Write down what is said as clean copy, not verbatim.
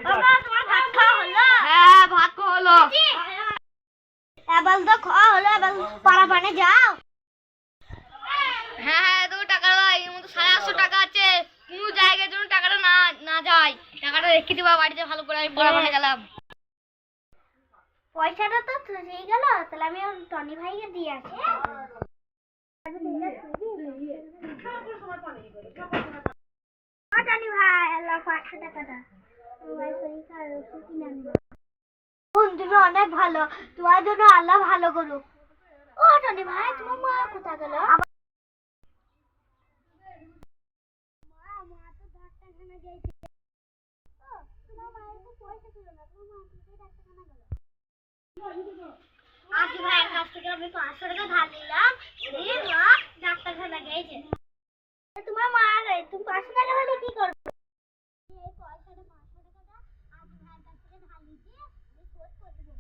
তোমার ভাত খাওয়া হলো? হ্যাঁ ভাত খাওয়া হলো। এবার তো খাওয়া হলো, এবার পাড়া পানে যাও। হ্যাঁ তো টাকা দাও, এর মধ্যে 850 টাকা আছে। কোনো জায়গার জন্য টাকাটা না না যায়, টাকাটা রেখে দিবা বাড়িতে ভালো করে। আমি পড়া মানে গেলাম। পয়সাটা তো চলেই গেল, তাহলে আমি টনি ভাইকে দিয়ে আসি। টনি ভাই, আল্লাহ 500 টাকাটা মোবাইল শরীর খারাপ, ওষুধ কিনে আনবো। তুমি অনেক ভালো, তোমার জন্য আল্লাহ ভালো করুক। ও টনি ভাই, তোমার মা কোথায় গেল? মা তো ডাক্তারখানা গেছে। তোমার মায়ের তো পয়সা ছিল না, তোমার মা কোথায় ডাক্তারখানা গেল? আজ ভাইয়ের কাছ থেকে আমি 500 টাকা ধার নিলাম, মা ডাক্তারখানা গেছে। তোমার মা তুমি 500 টাকা হলে কি করবে? এই পয়সাটা 500 টাকা আজ ভাইয়ের কাছ থেকে ধার নিয়ে শোধ করে দেবো।